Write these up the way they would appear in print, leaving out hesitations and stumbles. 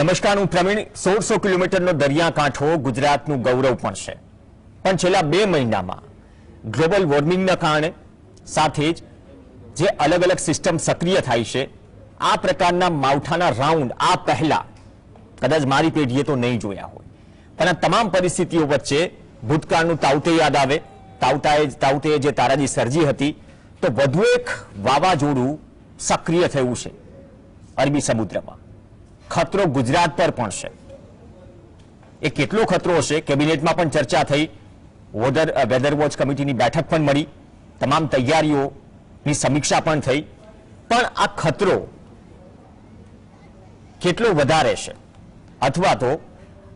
નમસ્કાર, હું પ્રવીણ. 1600 કિલોમીટરનો દરિયાકાંઠો ગુજરાતનું ગૌરવ પણ છે, પણ છેલ્લા 2 મહિનામાં ગ્લોબલ વોર્મિંગના કારણે સાથે જ જે અલગ અલગ સિસ્ટમ સક્રિય થાય છે, આ પ્રકારના માવઠાના રાઉન્ડ આ પહેલા કદાચ મારી પેઢીએ તો નહીં જોયા હોય. પણ આ તમામ પરિસ્થિતિઓ વચ્ચે ભૂતકાળનું તાઉતે યાદ આવે. તાઉતે જે તારાજી સર્જી હતી, તો વધુ એક વાવાઝોડું સક્રિય થયું છે અરબી સમુદ્રમાં. ખતરો ગુજરાત પર પણ છે. એ કેટલો ખતરો હશે, કેબિનેટમાં પણ ચર્ચા થઈ, વેધર વોચ કમિટીની બેઠક પણ મળી, તમામ તૈયારીઓની સમીક્ષા પણ થઈ. પણ આ ખતરો કેટલો વધારે છે, અથવા તો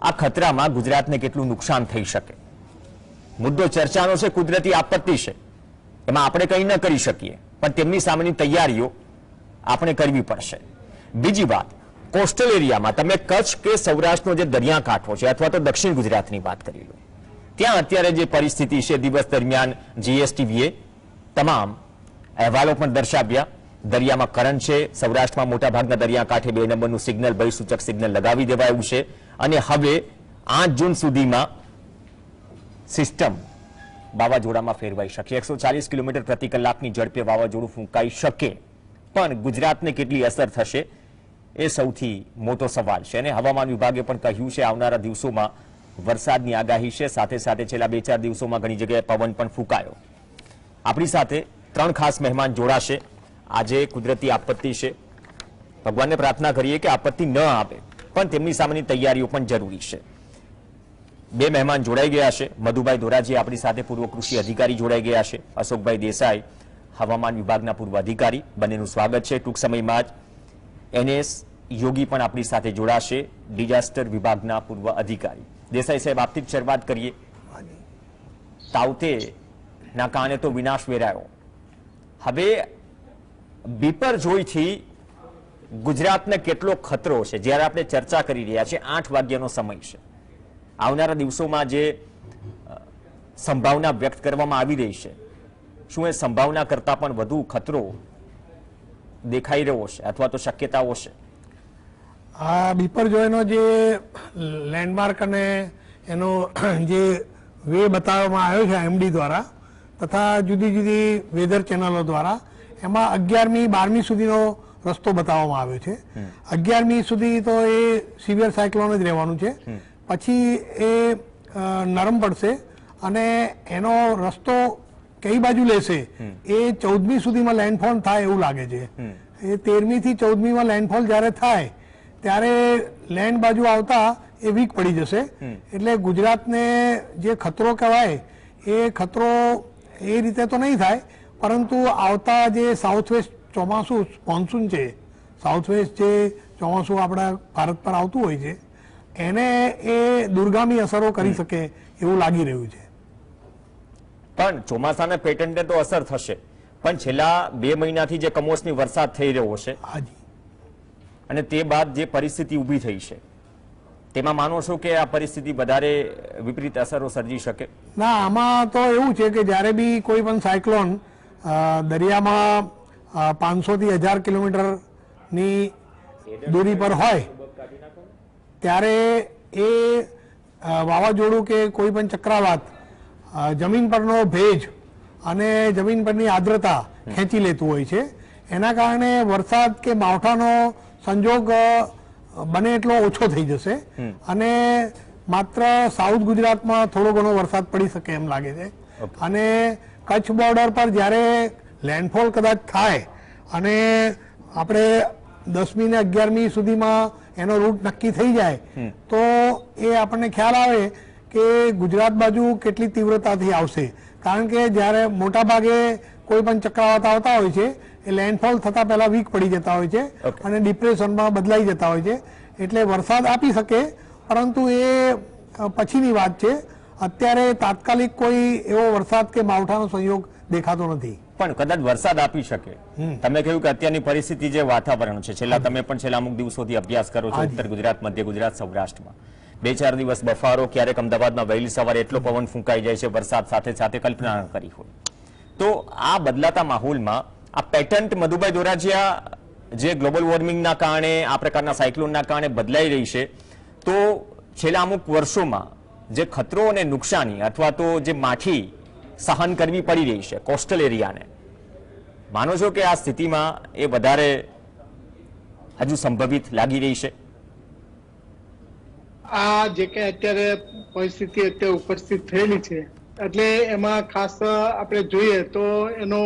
આ ખતરામાં ગુજરાતને કેટલું નુકસાન થઈ શકે, મુદ્દો ચર્ચાનો છે. કુદરતી આપત્તિ છે, એમાં આપણે કંઈ ન કરી શકીએ, પણ તેમની સામેની તૈયારીઓ આપણે કરવી પડશે. બીજી વાત, કોસ્ટલ એરિયામાં તમે કચ્છ કે સૌરાષ્ટ્રનો જે દરિયાકાંઠો છે, અથવા તો દક્ષિણ ગુજરાતની વાત કરી લો, ત્યાં અત્યારે જે પરિસ્થિતિ છે, દિવસ દરમિયાન જીએસટીવીએ તમામ અહેવાલો પણ દર્શાવ્યા. દરિયામાં કરંટ છે. સૌરાષ્ટ્રમાં મોટાભાગના દરિયાકાંઠે 2 નંબરનું સિગ્નલ, ભયસૂચક સિગ્નલ લગાવી દેવાયું છે. અને હવે 8 જૂન સુધીમાં સિસ્ટમ વાવાઝોડામાં ફેરવાઈ શકે. 140 કિલોમીટર પ્રતિ કલાકની ઝડપે વાવાઝોડું ફૂંકાઈ શકે, પણ ગુજરાતને કેટલી અસર થશે એ સૌથી મોટો સવાલ છે. અને હવામાન વિભાગે પણ કહ્યું છે આવનારા દિવસોમાં વરસાદની આગાહી છે. સાથે સાથે છેલ્લા 2-4 દિવસોમાં ઘણી જગ્યાએ પવન પણ ફૂંકાયો. આપણી સાથે 3 ખાસ મહેમાન જોડાશે. આજે કુદરતી આપત્તિ છે, ભગવાનને પ્રાર્થના કરીએ કે આપત્તિ ન આવે, પણ તેમની સામેની તૈયારીઓ પણ જરૂરી છે. 2 મહેમાન જોડાઈ ગયા છે. મધુભાઈ ધોરાજી આપણી સાથે પૂર્વ કૃષિ અધિકારી જોડાઈ ગયા છે. અશોકભાઈ દેસાઈ, હવામાન વિભાગના પૂર્વ અધિકારી. બંનેનું સ્વાગત છે. ટૂંક સમયમાં જ NS યોગી પણ આપણી સાથે જોડાશે, ડિઝાસ્ટર વિભાગના પૂર્વ અધિકારી. દેસાઈ સાહેબ, આપથી જ શરૂઆત કરીએ. તાઉતેના કારણે તો વિનાશ વેરાયો, હવે બિપરજોયથી ગુજરાતને કેટલો ખતરો છે, જ્યારે આપણે ચર્ચા કરી રહ્યા છીએ. 8 વાગ્યાનો સમય છે. આવનારા દિવસોમાં જે સંભાવના વ્યક્ત કરવામાં આવી રહી છે, શું એ સંભાવના કરતા પણ વધુ ખતરો દેખાઈ રહ્યો છે, અથવા તો શક્યતાઓ છે? આ બિપરજોયનો જે લેન્ડમાર્ક અને એનો જે વે બતાવવામાં આવ્યો છે MD દ્વારા તથા જુદી જુદી વેધર ચેનલો દ્વારા, એમાં 11મી 12મી સુધીનો રસ્તો બતાવવામાં આવ્યો છે. 11મી સુધી તો એ સિવિયર સાયક્લોન જ રહેવાનું છે. પછી એ નરમ પડશે અને એનો રસ્તો કઈ બાજુ લેશે એ 14મી સુધીમાં લેન્ડફોલ થાય એવું લાગે છે. એ 13મી થી 14મીમાં લેન્ડફોલ જ્યારે થાય ત્યારે લેન્ડ બાજુ આવતા એ વીક પડી જશે. એટલે ગુજરાતને જે ખતરો કહેવાય એ ખતરો એ રીતે તો નહીં થાય, પરંતુ આવતા જે સાઉથ વેસ્ટ ચોમાસું મોન્સૂન છે, સાઉથ વેસ્ટ જે ચોમાસું આપણા ભારત પર આવતું હોય છે, એને એ દુર્ગામી અસરો કરી શકે એવું લાગી રહ્યું છે. પણ ચોમાસાના પેટર્નને તો અસર થશે, પણ છેલ્લા 2 મહિનાથી જે કમોસમી વરસાદ થઈ રહ્યો છે, અને તે બાદ જે પરિસ્થિતિ ઊભી થઈ છે, તેમાં માનો છો કે આ પરિસ્થિતિ વધારે વિપરીત અસરો સર્જી શકે? ના, આમાં તો એવું છે કે જ્યારે બી કોઈ પણ સાયક્લોન દરિયામાં 500 થી 1000 કિલોમીટરની દૂરી પર હોય, ત્યારે એ વાવાઝોડું કે કોઈ પણ ચક્રવાત જમીન પરનો ભેજ અને જમીન પરની આર્દ્રતા ખેંચી લેતું હોય છે. એના કારણે વરસાદ કે માવઠાનો સંજોગ બને એટલો ઓછો થઈ જશે અને માત્ર સાઉથ ગુજરાતમાં થોડો ઘણો વરસાદ પડી શકે એમ લાગે છે. અને કચ્છ બોર્ડર પર જ્યારે લેન્ડફોલ કદાચ થાય અને આપણે 10મી ને 11મી સુધીમાં એનો રૂટ નક્કી થઈ જાય, તો એ આપણને ખ્યાલ આવે કે ગુજરાત બાજુ કેટલી તીવ્રતાથી આવશે. કારણ કે જ્યારે મોટા ભાગે કોઈ પણ ચક્રવાત આવતા હોય છે, એ લેન્ડફોલ થતા પહેલા વીક પડી જતા હોય છે અને ડિપ્રેશનમાં બદલાઈ જતા હોય છે. એટલે વરસાદ આપી શકે, પરંતુ એ પછીની વાત છે. અત્યારે તાત્કાલિક કોઈ એવો વરસાદ કે માવઠાનો સંયોગ દેખાતો નથી. પણ કદાચ વરસાદ આપી શકે. તમે કહ્યું કે અત્યારની પરિસ્થિતિ જે વાતાવરણ છે, તમે પણ છેલ્લા અમુક દિવસોથી અભ્યાસ કરો છો ઉત્તર ગુજરાત, મધ્ય ગુજરાત, સૌરાષ્ટ્રમાં. 2-4 દિવસ બફારો, ક્યારેક અમદાવાદમાં વહેલી સવારે એટલો પવન ફૂંકાઈ જાય છે, વરસાદ સાથે સાથે કલ્પના ન કરી હોય. તો આ બદલાતા માહોલમાં આ પેટન્ટ, મધુભાઈ ધોરાજીયા, જે ગ્લોબલ વોર્મિંગના કારણે આ પ્રકારના સાયક્લોનના કારણે બદલાઈ રહી છે, તો છેલ્લા અમુક વર્ષોમાં જે ખતરો અને નુકસાની અથવા તો જે માઠી સહન કરવી પડી રહી છે કોસ્ટલ એરિયાને, માનો છો કે આ સ્થિતિમાં એ વધારે હજુ સંભવિત લાગી રહી છે? આ જે કે અત્યારે પરિસ્થિતિ અત્યારે ઉપસ્થિત થયેલી છે, એટલે એમાં ખાસ આપણે જોઈએ તો એનો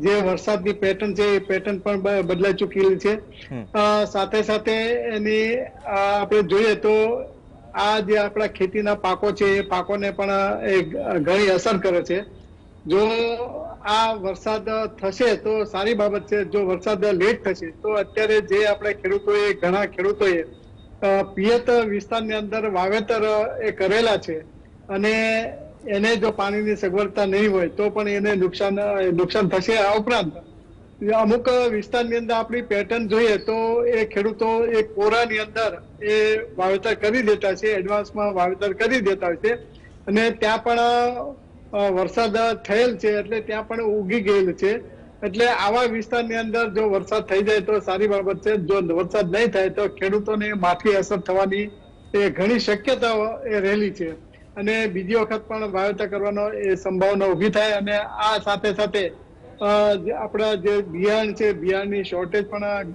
જે વરસાદની પેટર્ન છે એ પેટર્ન પણ બદલાઈ ચૂકેલી છે. સાથે સાથે એની આપણે જોઈએ તો આ જે આપણા ખેતીના પાકો છે એ પાકોને પણ એ ઘણી અસર કરે છે. જો આ વરસાદ થશે તો સારી બાબત છે, જો વરસાદ લેટ થશે તો અત્યારે જે આપણે ખેડૂતોએ ઘણા ખેડૂતોએ પિયત વિસ્તારની અંદર વાવેતર એ કરેલા છે અને એને જો પાણીની સગવડતા નહીં હોય તો પણ એને નુકસાન થશે. આ ઉપરાંત અમુક વિસ્તારની અંદર આપણી પેટર્ન જોઈએ તો એ ખેડૂતો એ કોરાની અંદર એ વાવેતર કરી દેતા છે, એડવાન્સમાં વાવેતર કરી દેતા હોય છે અને ત્યાં પણ વરસાદ થયેલ છે એટલે ત્યાં પણ ઉગી ગયેલ છે. એટલે આવા વિસ્તારની અંદર જો વરસાદ થઈ જાય તો સારી બાબત છે. જો વરસાદ નહીં થાય તો ખેડૂતોને માઠી અસર થવાની એ ઘણી શક્યતાઓ એ રહેલી છે અને બીજી વખત પણ વાવેતર કરવાનો એ સંભાવના ઉભી થાય. અને આ સાથે સાથે આપણા જે બિયારણ છે, બિયારણની શોર્ટેજ પણ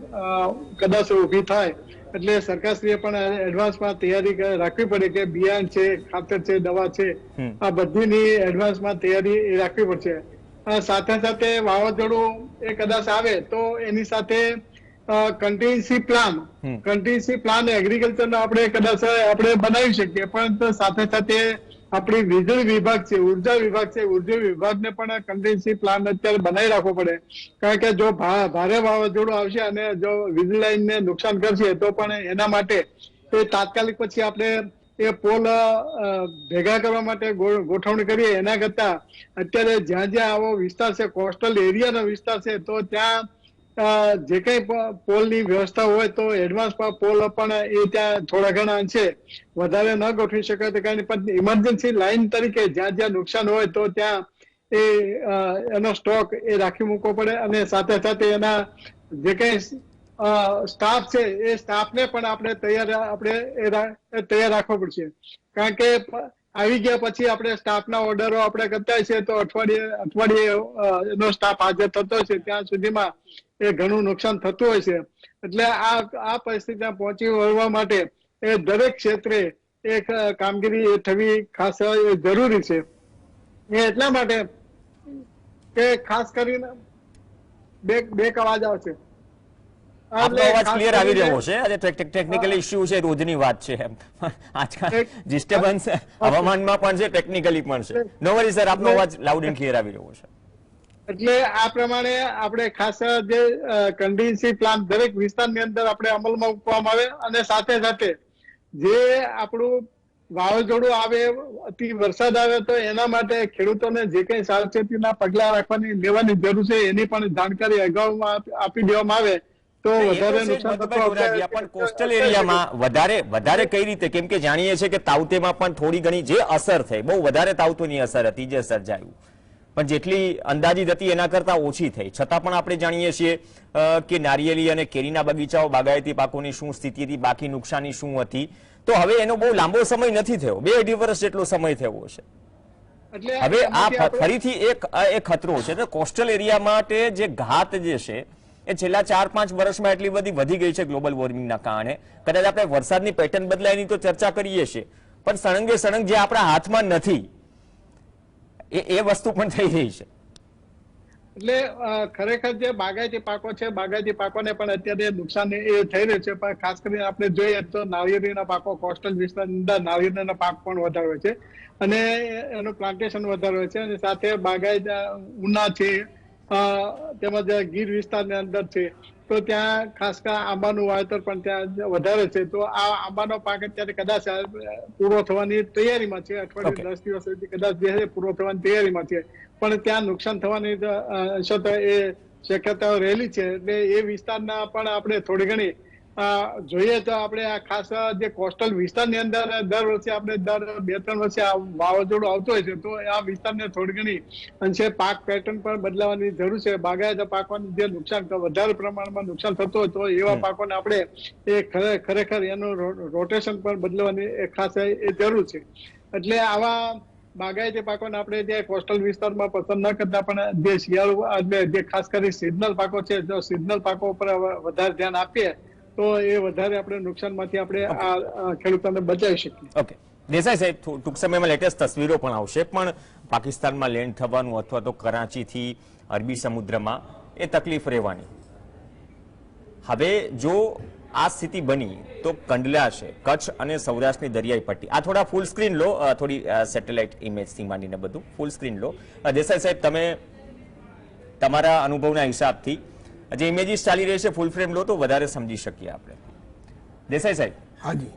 કદાચ ઉભી થાય. એટલે સરકારશ્રીએ પણ એડવાન્સમાં તૈયારી રાખવી પડે કે બિયારણ છે, ખાતર છે, દવા છે, આ બધીની એડવાન્સમાં તૈયારી રાખવી પડશે. સાથે સાથે વાવાઝોડું એ કદાચ આવે તો એની સાથે કન્ટિન્યુસી પ્લાન એગ્રીકલ્ચરનો આપણે કદાચ આપણે બનાવી શકીએ, પણ સાથે સાથે આપણી વીજળી વિભાગ છે, ઉર્જા વિભાગ છે, ઉર્જા વિભાગને પણ કન્ટિન્યુસી પ્લાન અત્યારે બનાવી રાખવો પડે. કારણ કે જો ભારે વાવાઝોડું આવશે અને જો વીજળી લાઈનને નુકસાન કરશે તો પણ એના માટે એ તાત્કાલિક પછી આપણે એ પોલ ભેગા કરવા માટે ગોઠવણી કરીએ એના કરતા અત્યારે જ્યાં જ્યાં આવો વિસ્તાર છે, કોસ્ટલ એરિયાનો વિસ્તાર છે, તો ત્યાં જે કઈ પોલની વ્યવસ્થા હોય તો એડવાન્સમાં પોલ પણ એ ત્યાં થોડા ઘણા અંશે વધારે ન ગોઠવી શકાય તો કારણ પણ ઇમરજન્સી લાઈન તરીકે જ્યાં જ્યાં નુકસાન હોય તો ત્યાં એ એનો સ્ટોક એ રાખી મૂકવો પડે. અને સાથે સાથે એના જે કઈ સ્ટાફ છે એ સ્ટાફને પણ આપણે તૈયાર રાખવો પડશે. કારણ કે આવી ગયા પછી આપણે સ્ટાફના ઓર્ડરો આપણે કરતા છે તો અઠવાડિયે એનો સ્ટાફ હાજર થતો છે, ત્યાં સુધીમાં એ ઘણું નુકસાન થતું હોય છે. એટલે આ પરિસ્થિતિમાં પહોંચી વળવા માટે એ દરેક ક્ષેત્રે એક કામગીરી થવી ખાસ જરૂરી છે. એ એટલા માટે કે ખાસ કરીને બે અવાજ આવશે. આપનો અવાજ ક્લિયર આવી રહ્યો છે. આજે ટેકનિકલ ઇશ્યુ છે, રોજની વાત છે. આજકાલ ડિસ્ટર્બન્સ હવામાનમાં પણ છે, ટેકનિકલી પણ છે. નો વરી સર, આપનો અવાજ લાઉડ એન્ડ ક્લિયર આવી રહ્યો છે. એટલે આ પ્રમાણે આપણે ખાસ જે કન્ટિન્યુસી પ્લાન દરેક વિસ્તારની અંદર આપણે અમલમાં મૂકવામાં આવે અને સાથે સાથે જે આપણું વાવાઝોડું આવે, અતિ વરસાદ આવે તો એના માટે ખેડૂતોને જે કઈ સાવચેતીના પગલા લેવાની જરૂર છે એની પણ જાણકારી અગાઉમાં આપી દેવામાં આવે તો વધારે નુકસાન પણ કોસ્ટલ એરિયામાં વધારે કઈ રીતે? કેમ કે જાણીએ છીએ કે તાઉતેમાં પણ થોડી ઘણી જે અસર થઈ, બહુ વધારે તાઉતોની અસર હતી જે સર્જાયું, પણ જેટલી અંદાજિત હતી એના કરતા ઓછી થઈ. છતાં પણ આપણે જાણીએ છીએ કે નારિયેળી અને કેરીના બગીચાઓ, બાગાયતી પાકોની શું સ્થિતિ હતી, બાકી નુકસાની શું હતી. તો હવે એનો બહુ લાંબો સમય નથી થયો, 2-2.5 વર્ષ જેટલો સમય થયો છે. હવે આ ફરીથી એક ખતરો છે. તો કોસ્ટલ એરિયા માટે જે ઘાત જે છે એ છેલ્લા 4-5 વર્ષમાં એટલી બધી વધી ગઈ છે ગ્લોબલ વોર્મિંગના કારણે. કદાચ આપણે વરસાદની પેટર્ન બદલાયની તો ચર્ચા કરીએ છીએ, પણ સળંગે સળંગ જે આપણા હાથમાં નથી એ વસ્તુ પણ થઈ રહી છે. એટલે ખરેખર જે બાગાયતી પાકો છે, બાગાયતી પાકોને પણ અત્યારે નુકસાન એ થઈ રહ્યું છે. પણ ખાસ કરીને આપણે જોઈએ તો નાળિયેરીના પાકો, કોસ્ટલ વિસ્તારની અંદર નાળિયેરીના પાક પણ વધારે હોય છે અને એનું પ્લાન્ટેશન વધારે હોય છે. અને સાથે બાગાયત ઉના છે, તેમજ ગીર વિસ્તારની અંદર છે તો ત્યાં ખાસ આંબાનું વાવેતર પણ ત્યાં વધારે છે. તો આ આંબાનો પાક અત્યારે કદાચ પૂરો થવાની તૈયારીમાં છે, અઠવાડિયું 10 દિવસ સુધી કદાચ જે પૂરો થવાની તૈયારીમાં છે, પણ ત્યાં નુકસાન થવાની એ શક્યતાઓ રહેલી છે. એટલે એ વિસ્તારના પણ આપણે થોડી ઘણી જોઈએ તો આપણે આ ખાસ જે કોસ્ટલ વિસ્તારની અંદર દર વર્ષે આપણે દર 2-3 વર્ષે આ વાવાઝોડું આવતું હોય છે, તો આ વિસ્તારને થોડી ઘણી અંશે પાક પેટર્ન પણ બદલાવાની જરૂર છે. બાગાયત પાકોને જે નુકસાન વધારે પ્રમાણમાં નુકસાન થતું હોય તો એવા પાકોને આપણે ખરેખર એનું રોટેશન પણ બદલવાની ખાસ એ જરૂર છે. એટલે આવા બાગાયતી પાકોને આપણે જે કોસ્ટલ વિસ્તારમાં પસંદ ન કરતા પણ જે શિયાળુ જે ખાસ કરી સિઝનલ પાકો છે, જો સિઝનલ પાકો ઉપર વધારે ધ્યાન આપીએ તો એ વધારે આપણે નુકસાનમાંથી આપણે આ ખેડૂતોને બચાવી શકીએ. ઓકે દેસાઈ સાહેબ, ટૂંક સમયમાં લેટેસ્ટ તસવીરો પણ આવશે, પણ પાકિસ્તાનમાં લેન્ડ થવાનું અથવા તો કરાચીથી અરબી સમુદ્રમાં એ તકલીફ રહેવાની. હવે જો આ સ્થિતિ બની તો કંડલા છે, કચ્છ અને સૌરાષ્ટ્રની દરિયાઈ પટ્ટી, આ થોડા ફૂલ સ્ક્રીન લો, થોડી સેટેલાઇટ ઇમેજથી માંડીને બધું ફૂલ સ્ક્રીન લો. દેસાઈ સાહેબ, તમે તમારા અનુભવના હિસાબથી જે ઇમેજીસ ચાલી રહી છે ફૂલ ફ્રેમ લો તો વધારે સમજી શકીએ આપણે. દેસાઈ સાહેબ, હાજી,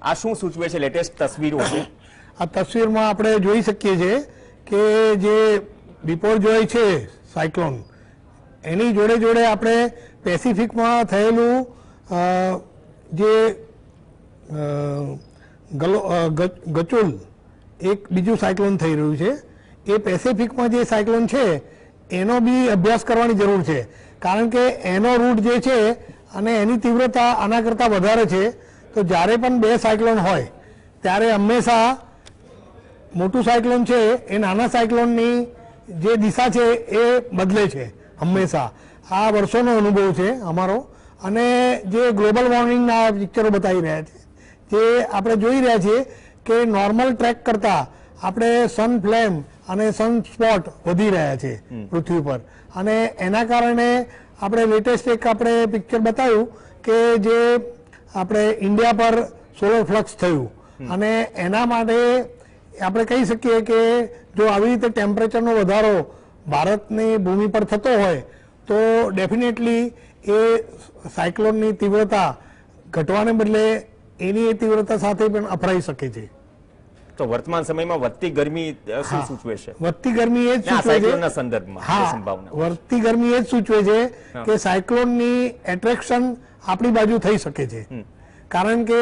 આ શું સૂચવે છે? લેટેસ્ટ તસવીરો છે. આ તસવીરમાં આપણે જોઈ શકીએ છીએ કે જે બિપોરજોય છે સાયક્લોન, એની જોડે જોડે આપણે પેસિફિકમાં થયેલું જે ગચુલ એક બીજું સાયક્લોન થઈ રહ્યું છે, એ પેસિફિકમાં જે સાયક્લોન છે એનો બી અભ્યાસ કરવાની જરૂર છે. કારણ કે એનો રૂટ જે છે અને એની તીવ્રતા આના કરતાં વધારે છે. તો જ્યારે પણ બે સાયક્લોન હોય ત્યારે હંમેશા મોટું સાયક્લોન છે એ નાના સાયક્લોનની જે દિશા છે એ બદલે છે હંમેશા. આ વર્ષોનો અનુભવ છે અમારો. અને જે ગ્લોબલ વોર્મિંગના પિક્ચરો બતાવી રહ્યા છે, જે આપણે જોઈ રહ્યા છીએ કે નોર્મલ ટ્રેક કરતાં આપણે સન ફ્લેમ અને સન સ્પોટ વધી રહ્યા છે પૃથ્વી પર. અને એના કારણે આપણે લેટેસ્ટ એક આપણે પિક્ચર બતાવ્યું કે જે આપણે ઇન્ડિયા પર સોલર ફ્લક્સ થયું, અને એના માટે આપણે કહી શકીએ કે જો આવી રીતે ટેમ્પરેચરનો વધારો ભારતની ભૂમિ પર થતો હોય તો ડેફિનેટલી એ સાયક્લોનની તીવ્રતા ઘટવાને બદલે એની તીવ્રતા સાથે પણ અથડાઈ શકે છે. તો વર્તમાન સમયમાં વધતી ગરમી શું સૂચવે છે? વધતી ગરમી એ જ સૂચવે છે, સાયક્લોનના સંદર્ભમાં સંભાવના વધતી ગરમી એ જ સૂચવે છે કે સાયક્લોનની એટ્રેક્શન આપણી બાજુ થઈ શકે છે. કારણ કે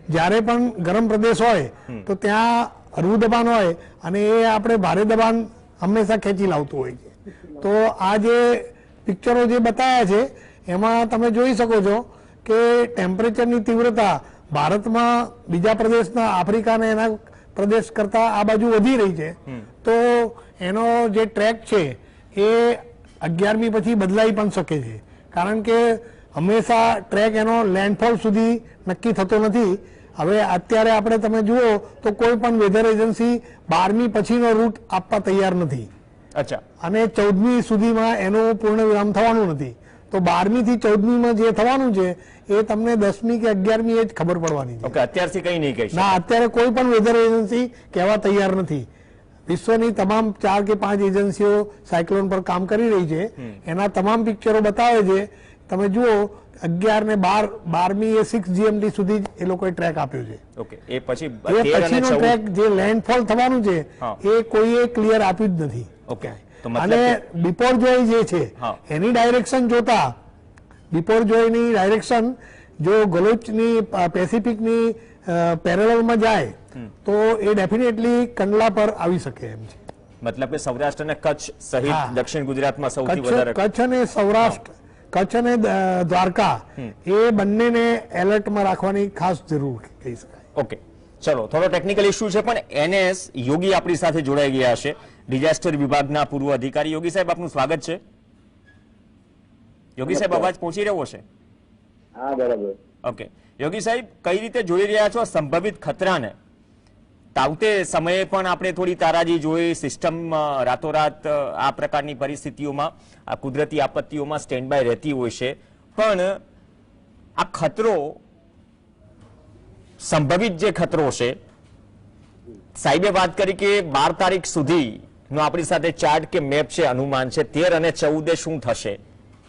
જ્યારે પણ ગરમ પ્રદેશ હોય તો ત્યાં હળવું દબાણ હોય અને એ આપણે ભારે દબાણ હંમેશા ખેંચી લાવતું હોય છે. તો આ જે પિક્ચરો જે બતાવ્યા છે એમાં તમે જોઈ શકો છો કે ટેમ્પરેચરની તીવ્રતા ભારતમાં બીજા પ્રદેશના આફ્રિકાના એના પ્રદેશ કરતા આ બાજુ વધી રહી છે. તો એનો જે ટ્રેક છે એ 11મી પછી બદલાઈ પણ શકે છે. કારણ કે હંમેશા ટ્રેક એનો લેન્ડફોલ સુધી નક્કી થતો નથી. હવે અત્યારે આપણે તમે જુઓ તો કોઈ પણ વેધર એજન્સી 12મી પછીનો રૂટ આપવા તૈયાર નથી. અચ્છા. અને 14મી સુધીમાં એનું પૂર્ણ વિરામ થવાનું નથી. તો 12મી થી 14મીમાં જે થવાનું છે એ તમને 10મી કે 11મી એ જ ખબર પડવાની છે. ઓકે, અત્યારથી કંઈ નહીં કહી ના, અત્યારે કોઈ પણ વેધર એજન્સી કહેવા તૈયાર નથી. વિશ્વની તમામ 4 કે 5 એજન્સીઓ સાયક્લોન પર કામ કરી રહી છે. એના તમામ પિક્ચરો બતાવે છે. તમે જુઓ 11 ને 12મી એ 6 GMT સુધી એ લોકોએ ટ્રેક આપ્યો છે. ઓકે, એ પછીનો ટ્રેક જે લેન્ડફોલ થવાનું છે એ કોઈએ ક્લિયર આપ્યું જ નથી. ઓકે, અને બિપોરજોય જે છે એની ડાયરેક્શન જોતા, બિપોરજોયની ડાયરેક્શન જો ગલુચની પેસિફિકની પેરેલલમાં જાય તો એ ડેફિનેટલી કંડલા પર આવી શકે એમ છે. મતલબ કે સૌરાષ્ટ્ર અને કચ્છ સહિત દક્ષિણ ગુજરાતમાં સૌથી વધારે, કચ્છ અને સૌરાષ્ટ્ર, કચ્છ અને દ્વારકા એ બંનેને એલર્ટમાં રાખવાની ખાસ જરૂર કહી શકાય. ઓકે, ચલો, થોડો ટેકનિકલ ઇશ્યુ છે પણ NS યોગી આપણી સાથે જોડાઈ ગયા છે, ડિઝાસ્ટર વિભાગના પૂર્વ અધિકારી. યોગી સાહેબ, આપનું સ્વાગત છે. યોગી સાહેબ, અવાજ પહોંચી રહ્યો છે? હા, બરાબર. ઓકે, યોગી સાહેબ, કઈ રીતે જોઈ રહ્યા છો સંભવિત ખતરાને? તાવતે સમયે પણ આપણે થોડી તારાજી જોઈ, સિસ્ટમ રાતોરાત આ પ્રકારની પરિસ્થિતિઓમાં, આ કુદરતી આપત્તિઓમાં સ્ટેન્ડ બાય રહેતી હોય છે, પણ આ ખતરો, સંભવિત જે ખતરો છે, સાહેબે વાત કરી કે 12 તારીખ સુધીનો આપણી સાથે ચાર્ટ કે મેપ છે, અનુમાન છે. 13 અને 14 શું થશે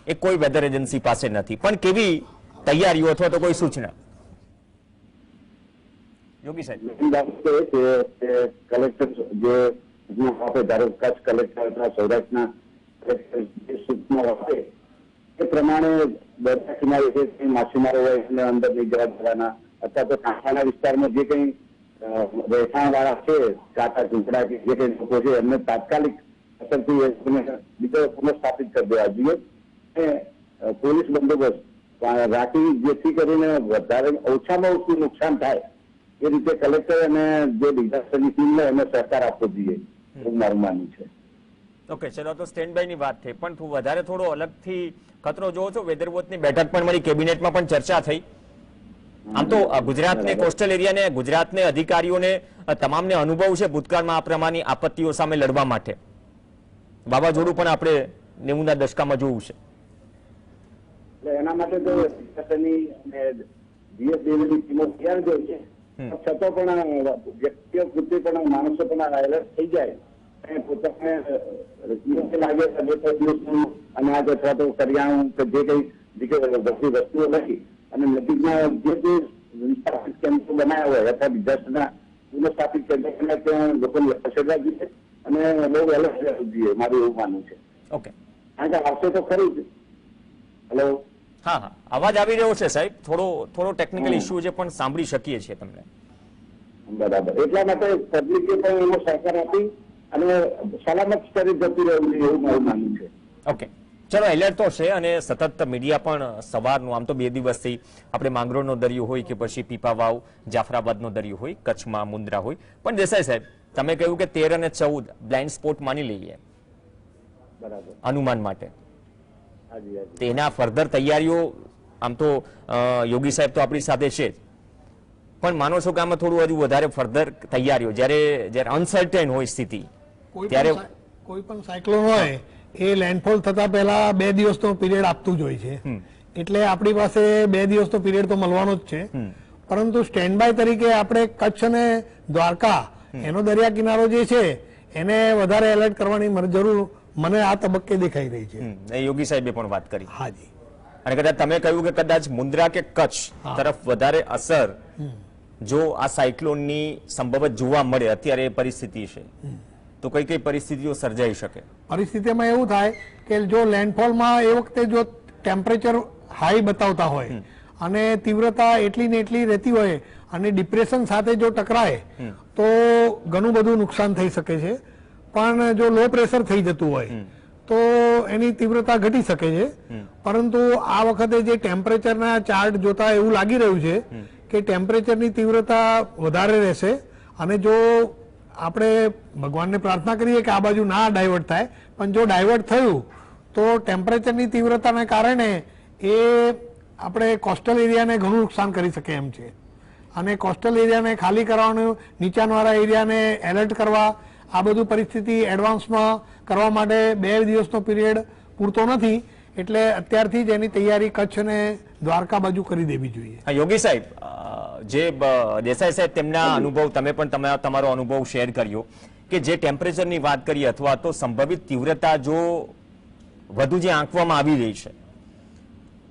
એ કોઈ વેધર એજન્સી પાસે નથી, પણ કેવી તૈયારીઓ અથવા તો કોઈ સૂચના? યોગી સાહેબ, કલેક્ટર જે આપે, ધારો કચ્છ કલેક્ટર અથવા સૌરાષ્ટ્રના કલેક્ટર જે સૂચનાઓ આપે એ પ્રમાણે દરિયા કિનારે જે કંઈ માછીમારો હોય એને અંદર લઈ જવા દેવાના, અથવા તો કાંઠાના વિસ્તારમાં જે કંઈ રહેઠાણ વાળા છે, કાંઠા ઝૂંપડા કે જે કંઈ લોકો છે એમને તાત્કાલિક અસરથી બીજો પુનઃસ્થાપિત કરી દેવા જોઈએ. અને પોલીસ બંદોબસ્ત રાખી જેથી કરીને વધારે ઓછામાં ઓછું નુકસાન થાય એ રીતે કલેક્ટર અને જે ડિઝાસ્ટરની ટીમને એને સહકાર આપવો જોઈએ એવું મારું માનવું છે. ઓકે, ચલો તો સ્ટેન્ડ બાય ની વાત થઈ, પણ વધારે થોડો અલગથી ખતરો જોવો છો. વેધર વોચની બેઠક પણ મળી, કેબિનેટમાં પણ ચર્ચા થઈ. આમ તો ગુજરાતને, કોસ્ટલ એરિયાને, ગુજરાતને, અધિકારીઓને તમામને અનુભવ છે ભૂતકાળમાં આ પ્રમાણની આપત્તિઓ સામે લડવા માટે. વાવાઝોડું પણ આપણે 90ના દશકામાં જોયું છે. એટલે એના માટે તો ડિઝાસ્ટરની અને જીએસડીની ટીમો તૈયાર જ હોય છે. છતાં પણ વ્યક્તિઓ પૂરતી પણ માણસો પણ એલર્ટ થઈ જાય અને પોતાને લાગે કે 2-3 દિવસનું અનાજ અથવા તો કરિયાણું કે જે કઈ બધી વસ્તુઓ લખી અને નજીકમાં જે વિસ્થાપિત કેન્દ્રો બનાવ્યા હોય અથવા ડિઝાસ્ટરના પુનઃસ્થાપિત કેન્દ્ર ત્યાં લોકોને ખસેડવા જોઈએ અને બહુ એલર્ટ રહેવું જોઈએ, મારું એવું માનવું છે. ઓકે, કારણ કે આવશે તો ખરી જ. હેલો, હા હા, અવાજ આવી રહ્યો છે સાહેબ, થોડો ટેકનિકલ ઇશ્યુ છે પણ સાંભળી શકીએ છીએ તમને. બરાબર. એટલા માટે પબ્લિકે પણ એનો સહકાર આપી અને સલામત સ્તરે જતું રહેવું જોઈએ એવું મારું માનવું છે. ઓકે, ચલો, એલર્ટ તો છે અને સતત મીડિયા પણ સવારનું, આમ તો 2 દિવસથી આપણે માંગરોળનો દરિયો હોય કે પછી પીપાવાવ, જાફરાબાદનો દરિયો હોય, કચ્છમાં મુન્દ્રા હોય, પણ દેસાઈ સાહેબ તમે કહ્યું કે 13 અને 14 બ્લાઇન્ડ સ્પોટ માની લઈએ બરાબર અનુમાન માટે. હાજી હાજી. તેના ફર્ધર તૈયારીઓ, આમ તો યોગી સાહેબ તો આપણી સાથે છે જ, પણ માનો છો કે આમાં થોડું હજુ વધારે ફર્ધર તૈયારીઓ, જ્યારે અનસર્ટેન હોય સ્થિતિ ત્યારે કોઈ પણ સાયક્લોન હોય એ લેન્ડફોલ થતા પહેલા 2 દિવસનો પીરિયડ આપતું જ હોય છે. એટલે આપણી પાસે 2 દિવસનો પીરિયડ તો મળવાનો જ છે. પરંતુ સ્ટેન્ડ બાય તરીકે આપણે કચ્છ અને દ્વારકા એનો દરિયા કિનારો જે છે એને વધારે એલર્ટ કરવાની જરૂર મને આ તબક્કે દેખાઈ રહી છે. યોગી સાહેબે પણ વાત કરી. હાજી. અને કદાચ તમે કહ્યું કે કદાચ મુન્દ્રા કે કચ્છ તરફ વધારે અસર જો આ સાયક્લોનની સંભવત જોવા મળે, અત્યારે એ પરિસ્થિતિ છે, તો કઈ કઈ પરિસ્થિતિઓ સર્જાઈ શકે? પરિસ્થિતિમાં એવું થાય કે જો લેન્ડફોલમાં એ વખતે જો ટેમ્પરેચર હાઈ બતાવતા હોય અને તીવ્રતા એટલી ને એટલી રહેતી હોય અને ડિપ્રેશન સાથે જો ટકરાય તો ઘણું બધું નુકસાન થઈ શકે છે. પણ જો લો પ્રેશર થઈ જતું હોય તો એની તીવ્રતા ઘટી શકે છે. પરંતુ આ વખતે જે ટેમ્પરેચરના ચાર્ટ જોતા એવું લાગી રહ્યું છે કે ટેમ્પરેચરની તીવ્રતા વધારે રહેશે અને જો આપણે ભગવાનને પ્રાર્થના કરીએ કે આ બાજુ ના ડાયવર્ટ થાય, પણ જો ડાયવર્ટ થયું તો ટેમ્પરેચરની તીવ્રતાને કારણે એ આપણે કોસ્ટલ એરિયાને ઘણું નુકસાન કરી શકે એમ છે. અને કોસ્ટલ એરિયાને ખાલી કરવાનું, નીચાણવાળા એરિયાને એલર્ટ કરવા, આ બધું પરિસ્થિતિ એડવાન્સમાં કરવા માટે 2 દિવસનો પીરિયડ પૂરતો નથી. એટલે અત્યારથી જ એની તૈયારી કચ્છ અને દ્વારકા બાજુ કરી દેવી જોઈએ. યોગી સાહેબ, જે દેસાઈ સાહેબ તેમના અનુભવ, તમે પણ તમારો અનુભવ શેર કર્યો કે જે ટેમ્પરેચરની વાત કરી અથવા તો સંભવિત તીવ્રતા જો વધુ જે આંકવામાં આવી રહી છે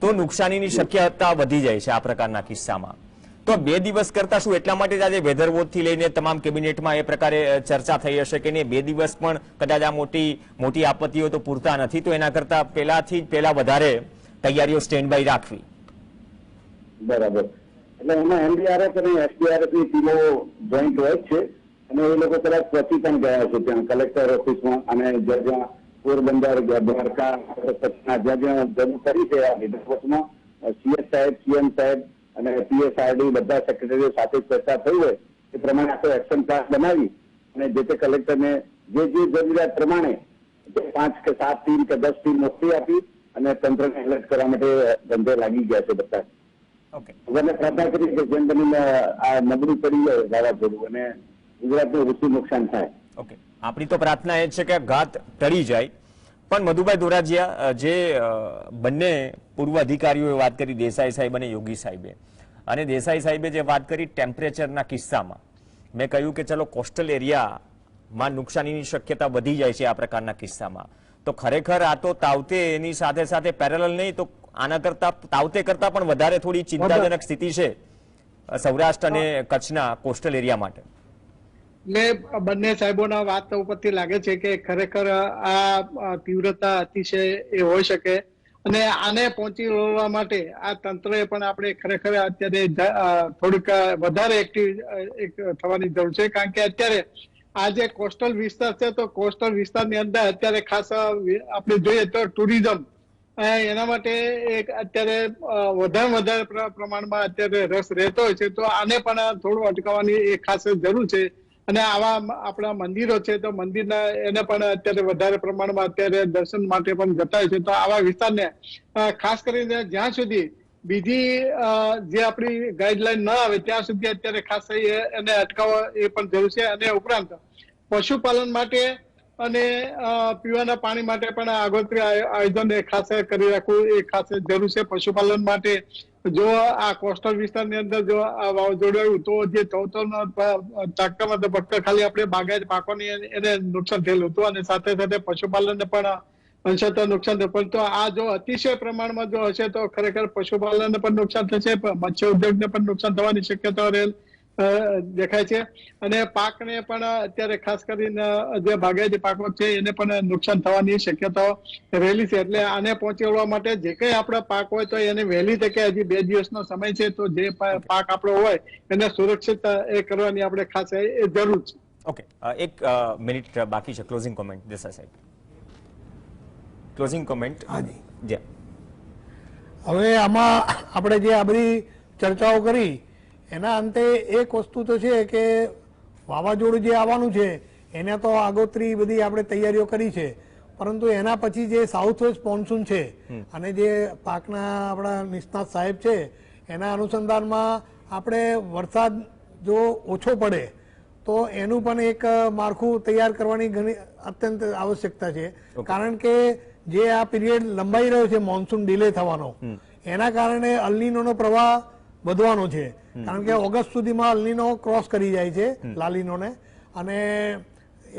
તો નુકસાનીની શક્યતા વધી જાય છે આ પ્રકારના કિસ્સામાં. તો 2 દિવસ કરતા શું એટલા માટે આજે વેધર વોચથી લઈને તમામ કેબિનેટમાં એ પ્રકારે ચર્ચા થઈ હશે કે 2 દિવસ પણ કદાચ આ મોટી આપત્તિઓ તો પૂરતા નથી, તો એના કરતા પહેલા વધારે તૈયારીઓ સ્ટેન્ડ બાય રાખવી. બરાબર. એટલે એમાં એનડીઆરએફ અને એસડીઆરએફ ની ટીમો જોઈન્ટ હોય છે અને એ લોકો કદાચ પહોંચી પણ ગયા છે ત્યાં કલેક્ટર ઓફિસમાં અને જ્યાં પોરબંદર, દ્વારકા, કચ્છના જ્યાં જરૂર કરી છે આ વિધાનસભામાં સીએસ સાહેબ, સીએમ સાહેબ અને પીએસઆરડી બધા સેક્રેટરીઓ સાથે ચર્ચા થઈ હોય એ પ્રમાણે આખો એક્શન પ્લાન બનાવી અને જે તે કલેક્ટરને જે જરૂરિયાત પ્રમાણે 5 કે 7 ટીમ કે 10 ટીમ મોકલી આપી અને તંત્રને એલર્ટ કરવા માટે ધંધે લાગી ગયા છે બધા. બધાને પ્રાર્થના કરી કે જેમ બનીને આ નબળી પડી જાય વાવાઝોડું અને ગુજરાતને ઓછું નુકસાન થાય. ઓકે, આપણી તો પ્રાર્થના એ છે કે ઘાત ટળી જાય. પણ મધુભાઈ ધોરાજીયા, જે બંને પૂર્વ અધિકારીઓએ વાત કરી, દેસાઈ સાહેબ અને યોગી સાહેબે, અને દેસાઈ સાહેબે જે વાત કરી ટેમ્પરેચરના કિસ્સામાં, મેં કહ્યું કે ચલો કોસ્ટલ એરિયામાં નુકસાનીની શક્યતા વધી જાય છે આ પ્રકારના કિસ્સામાં, તો ખરેખર આ તો તાવતે એની સાથે સાથે પેરેલલ નહીં તો આના કરતા તાવતે કરતા પણ વધારે થોડી ચિંતાજનક સ્થિતિ છે સૌરાષ્ટ્ર અને કચ્છના કોસ્ટલ એરિયા માટે. એટલે બંને સાહેબોના વાત ઉપરથી લાગે છે કે ખરેખર આ તીવ્રતા અતિશય એ હોઈ શકે અને આને પહોંચી વળવા માટે આ તંત્રએ પણ આપણે ખરેખર અત્યારે થોડીક વધારે એક્ટિવ થવાની જરૂર છે, કારણ કે અત્યારે આ જે કોસ્ટલ વિસ્તાર છે તો કોસ્ટલ વિસ્તારની અંદર અત્યારે ખાસ આપણે જોઈએ તો ટુરિઝમ એના માટે એક અત્યારે વધારે પ્રમાણમાં અત્યારે રસ રહેતો હોય છે, તો આને પણ થોડું અટકાવવાની એક ખાસ જરૂર છે. અને આવા આપણા મંદિરો છે તો મંદિરના એને પણ અત્યારે વધારે પ્રમાણમાં અત્યારે દર્શન માટે પણ જતા હોય છે, તો આવા વિસ્તારને ખાસ કરીને જ્યાં સુધી બીજી જે આપણી ગાઈડલાઈન ન આવે ત્યાં સુધી અત્યારે ખાસ એને અટકાવવા એ પણ જરૂર છે. અને ઉપરાંત પશુપાલન માટે અને પીવાના પાણી માટે પણ આગોતરી આયોજન ખાસ કરી રાખવું એ ખાસ જરૂર છે. પશુપાલન માટે જો આ કોસ્ટલ વિસ્તારની અંદર જો આ વાવાઝોડું આવ્યું તો જે તાકામાં તો ફક્ત ખાલી આપણે બાગાયત પાકોની એને નુકસાન થયેલું હતું, અને સાથે સાથે પશુપાલનને પણ અંશતઃ નુકસાન થયું. પણ તો આ જો અતિશય પ્રમાણમાં જો હશે તો ખરેખર પશુપાલનને પણ નુકસાન થશે, મત્સ્ય ઉદ્યોગને પણ નુકસાન થવાની શક્યતાઓ દેખાય છે. અને પાકને પણ અત્યારે ખાસ કરીને જે બાગાયતી પાકો છે એને પણ નુકસાન થવાની શક્યતાઓ રહેલી છે. એટલે આને પહોંચી વળવા માટે જે કંઈ આપણા પાક હોય તો એને વહેલી તકે, હજી 2 દિવસનો સમય છે, તો જે પાક આપણો હોય એને સુરક્ષિત એ કરવાની આપણે ખાસ એ જરૂર છે. ઓકે, 1 મિનિટ બાકી છે. ક્લોઝિંગ કોમેન્ટ દેસાઈ સાહેબ, ક્લોઝિંગ કોમેન્ટ. હાજી, જી. હવે આમાં આપણે જે આ બધી ચર્ચાઓ કરી એના અંતે એક વસ્તુ તો છે કે વાવાઝોડું જે આવવાનું છે એને તો આગોતરી બધી આપણે તૈયારીઓ કરી છે, પરંતુ એના પછી જે સાઉથ વેસ્ટ મોન્સૂન છે અને જે પાકના આપણા નિષ્ણાત સાહેબ છે એના અનુસંધાનમાં આપણે વરસાદ જો ઓછો પડે તો એનું પણ એક માળખું તૈયાર કરવાની ઘણી અત્યંત આવશ્યકતા છે. કારણ કે જે આ પીરિયડ લંબાઈ રહ્યો છે મોન્સૂન ડિલે થવાનો, એના કારણે અલ્નીનોનો પ્રવાહ વધવાનો છે. કારણ કે ઓગસ્ટ સુધીમાં અલ્નીનો ક્રોસ કરી જાય છે લાલીનોને, અને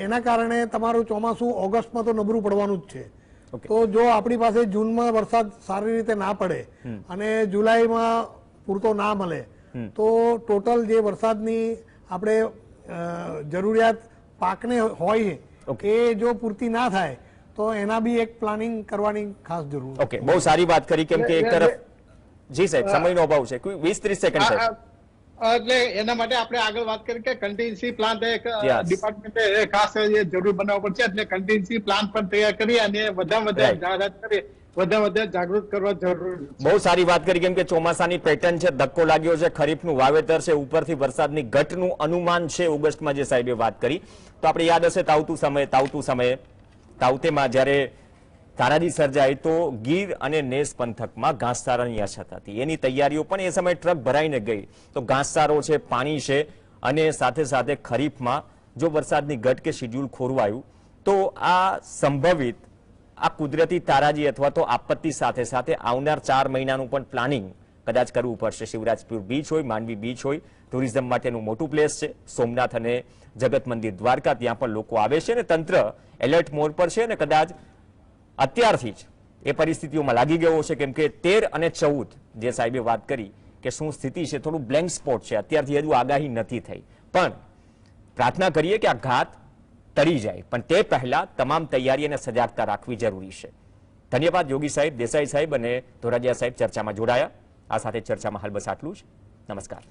એના કારણે તમારું ચોમાસું ઓગસ્ટમાં તો નબળું પડવાનું જ છે. તો જો આપણી પાસે જૂનમાં વરસાદ સારી રીતે ના પડે અને જુલાઈમાં પૂરતો ના મળે તો ટોટલ જે વરસાદની આપણે જરૂરિયાત પાકને હોય એ જો પૂરતી ના થાય તો એના બી એક પ્લાનિંગ કરવાની ખાસ જરૂર. ઓકે, બહુ સારી વાત કરી. કેમ કે એક તરફ જી સાહેબ સમયનો અભાવ છે, કોઈ 20-30 સેકન્ડ છે. એટલે એના માટે આપણે આગળ વાત કરી કે કન્ટિન્સી પ્લાન ડિપાર્ટમેન્ટે ખાસ જરૂર બનાવવો પડશે. એટલે કન્ટિન્સી પ્લાન પણ તૈયાર કરી અને વધારે જાહેરાત કરી વધારે જાગૃત કરવા જરૂરી છે. બહુ સારી વાત કરી. કેમ કે ચોમાસાની પેટર્ન છે, ધક્કો લાગ્યો છે, ખરીફનું વાવેતર છે, ઉપરથી વરસાદની ઘટનું અનુમાન છે ઓગસ્ટમાં જે સાહેબે વાત કરી. તો આપણે યાદ હશે તાવતેમાં જ્યારે તારાજી સર્જાઈ તો ગીર અને નેસ પંથકમાં ઘાસચારાની અછત હતી. એની તૈયારીઓ પણ એ સમયે ટ્રક ભરાઈને ગઈ. તો ઘાસચારો છે, પાણી છે, અને સાથે સાથે ખરીફમાં જો વરસાદની ઘટ કે શેડ્યુલ ખોરવાયું તો આ સંભવિત આ કુદરતી તારાજી અથવા તો આપત્તિ સાથે સાથે આવનાર 4 મહિનાનું પણ પ્લાનિંગ કદાચ કરવું પડશે. શિવરાજપુર બીચ હોય, માંડવી બીચ હોય, ટુરિઝમ માટેનું મોટું પ્લેસ છે. સોમનાથ અને જગત મંદિર દ્વારકા, ત્યાં પણ લોકો આવે છે અને તંત્ર એલર્ટ મોડ પર છે અને કદાચ અત્યારથી જ એ પરિસ્થિતિઓમાં લાગી ગયો છે. કેમ કે 13 અને 14 જે સાહેબે વાત કરી કે શું સ્થિતિ છે, થોડું બ્લેન્ક સ્પોટ છે, અત્યારથી હજુ આગાહી નથી થઈ. પણ પ્રાર્થના કરીએ કે આ ઘાત ટળી જાય, પણ તે પહેલા તમામ તૈયારી અને સજાગતા રાખવી જરૂરી છે. ધન્યવાદ યોગી સાહેબ, દેસાઈ સાહેબ અને ધોરાજીયા સાહેબ ચર્ચામાં જોડાયા. આ સાથે ચર્ચામાં હાલ બસ આટલું જ. નમસ્કાર.